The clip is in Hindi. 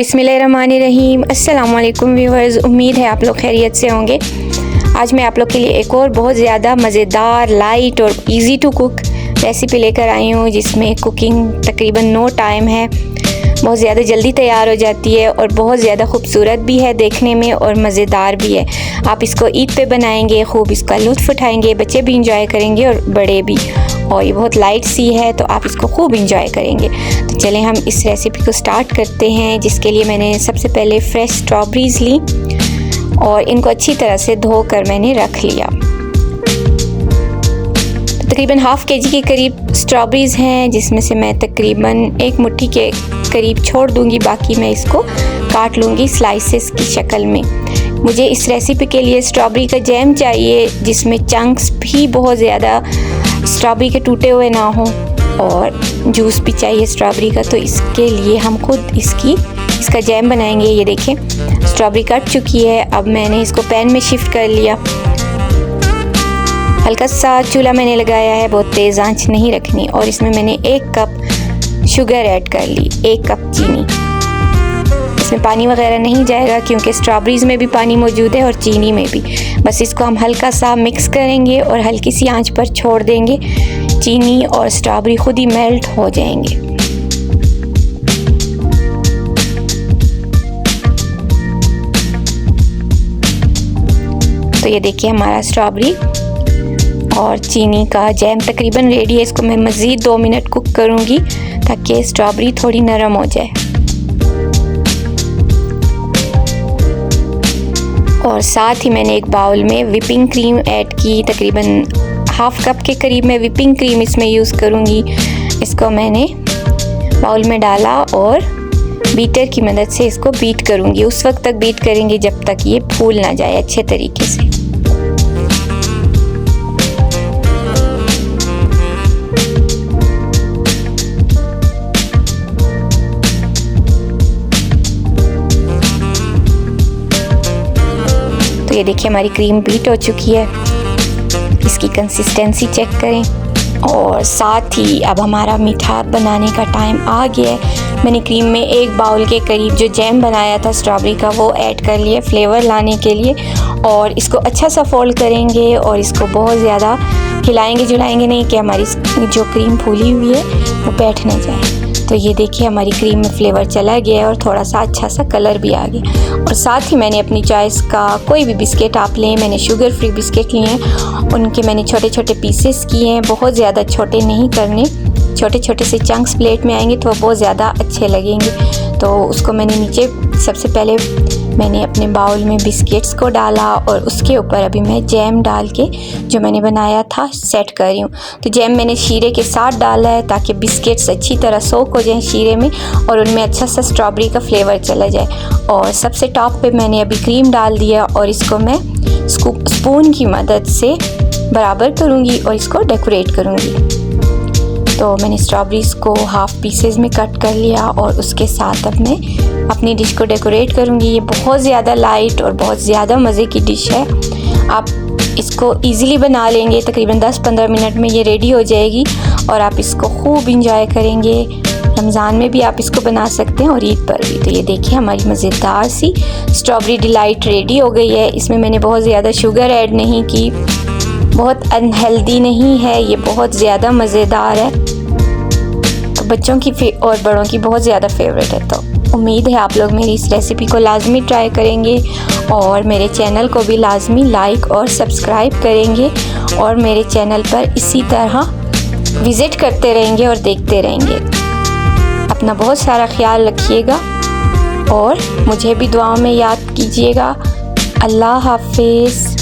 बिस्मिल्लाहिर्रहमानिर्रहीम। अस्सलाम वालेकुम व्यूअर्स, उम्मीद है आप लोग खैरियत से होंगे। आज मैं आप लोग के लिए एक और बहुत ज़्यादा मज़ेदार, लाइट और इजी टू कुक रेसिपी लेकर आई हूँ, जिसमें कुकिंग तकरीबन नो टाइम है, बहुत ज़्यादा जल्दी तैयार हो जाती है और बहुत ज़्यादा खूबसूरत भी है देखने में और मज़ेदार भी है। आप इसको ईद पे बनाएंगे, खूब इसका लुत्फ़ उठाएंगे, बच्चे भी इंजॉय करेंगे और बड़े भी। और ये बहुत लाइट सी है तो आप इसको खूब इंजॉय करेंगे। तो चलें हम इस रेसिपी को स्टार्ट करते हैं, जिसके लिए मैंने सबसे पहले फ्रेश स्ट्रॉबेरीज़ ली और इनको अच्छी तरह से धोकर मैंने रख लिया। तकरीबन हाफ़ केजी के करीब स्ट्रॉबेरीज़ हैं, जिसमें से मैं तकरीबन एक मुट्ठी के करीब छोड़ दूंगी, बाकी मैं इसको काट लूँगी स्लाइसेस की शक्ल में। मुझे इस रेसिपी के लिए स्ट्रॉबेरी का जैम चाहिए, जिसमें चंक्स भी बहुत ज़्यादा स्ट्रॉबेरी के टूटे हुए ना हो और जूस भी चाहिए स्ट्रॉबेरी का। तो इसके लिए हम खुद इसका जैम बनाएंगे। ये देखें, स्ट्रॉबेरी कट चुकी है। अब मैंने इसको पैन में शिफ्ट कर लिया। हल्का सा चूल्हा मैंने लगाया है, बहुत तेज़ आंच नहीं रखनी। और इसमें मैंने 1 कप शुगर ऐड कर ली, 1 कप चीनी। इसमें पानी वगैरह नहीं जाएगा क्योंकि स्ट्रॉबेरीज़ में भी पानी मौजूद है और चीनी में भी। बस इसको हम हल्का सा मिक्स करेंगे और हल्की सी आंच पर छोड़ देंगे। चीनी और स्ट्रॉबेरी खुद ही मेल्ट हो जाएंगे। तो ये देखिए, हमारा स्ट्रॉबेरी और चीनी का जैम तकरीबन रेडी है। इसको मैं मज़ीद 2 मिनट कुक करूँगी ताकि स्ट्रॉबेरी थोड़ी नरम हो जाए। और साथ ही मैंने एक बाउल में विपिंग क्रीम ऐड की, तकरीबन हाफ़ कप के करीब मैं विपिंग क्रीम इसमें यूज़ करूँगी। इसको मैंने बाउल में डाला और बीटर की मदद से इसको बीट करूँगी। उस वक्त तक बीट करेंगे जब तक ये फूल ना जाए अच्छे तरीके से। तो ये देखिए, हमारी क्रीम बीट हो चुकी है। इसकी कंसिस्टेंसी चेक करें। और साथ ही अब हमारा मीठा बनाने का टाइम आ गया है। मैंने क्रीम में 1 बाउल के करीब जो जैम बनाया था स्ट्रॉबेरी का, वो ऐड कर लिया फ्लेवर लाने के लिए। और इसको अच्छा सा फोल्ड करेंगे और इसको बहुत ज़्यादा हिलाएंगे जुलाएंगे नहीं कि हमारी जो क्रीम फूली हुई है वो बैठ ना जाए। तो ये देखिए, हमारी क्रीम में फ्लेवर चला गया है और थोड़ा सा अच्छा सा कलर भी आ गया। और साथ ही मैंने अपनी चॉइस का कोई भी बिस्किट आप लें, मैंने शुगर फ्री बिस्किट लिए हैं। उनके मैंने छोटे छोटे पीसेस किए हैं, बहुत ज़्यादा छोटे नहीं करने। छोटे छोटे से चंक्स प्लेट में आएंगे तो बहुत ज़्यादा अच्छे लगेंगे। तो उसको मैंने नीचे सबसे पहले मैंने अपने बाउल में बिस्किट्स को डाला और उसके ऊपर अभी मैं जैम डाल के जो मैंने बनाया था सेट कर रही हूँ। तो जैम मैंने शीरे के साथ डाला है ताकि बिस्किट्स अच्छी तरह सोक हो जाएं शीरे में और उनमें अच्छा सा स्ट्रॉबेरी का फ्लेवर चला जाए। और सबसे टॉप पे मैंने अभी क्रीम डाल दिया और इसको मैं स्पून की मदद से बराबर करूँगी और इसको डेकोरेट करूँगी। तो मैंने स्ट्रॉबेरीज़ को हाफ़ पीसेस में कट कर लिया और उसके साथ अब मैं अपनी डिश को डेकोरेट करूँगी। ये बहुत ज़्यादा लाइट और बहुत ज़्यादा मज़े की डिश है। आप इसको इजीली बना लेंगे, तकरीबन 10-15 मिनट में ये रेडी हो जाएगी और आप इसको खूब इंजॉय करेंगे। रमज़ान में भी आप इसको बना सकते हैं और ईद पर भी। तो ये देखिए, हमारी मज़ेदार सी स्ट्रॉबेरी डिलाइट रेडी हो गई है। इसमें मैंने बहुत ज़्यादा शुगर ऐड नहीं की, बहुत अनहेल्दी नहीं है, ये बहुत ज़्यादा मज़ेदार है। तो बच्चों की और बड़ों की बहुत ज़्यादा फेवरेट है। तो उम्मीद है आप लोग मेरी इस रेसिपी को लाजमी ट्राई करेंगे और मेरे चैनल को भी लाजमी लाइक और सब्सक्राइब करेंगे और मेरे चैनल पर इसी तरह विज़िट करते रहेंगे और देखते रहेंगे। अपना बहुत सारा ख्याल रखिएगा और मुझे भी दुआओं में याद कीजिएगा। अल्लाह हाफिज़।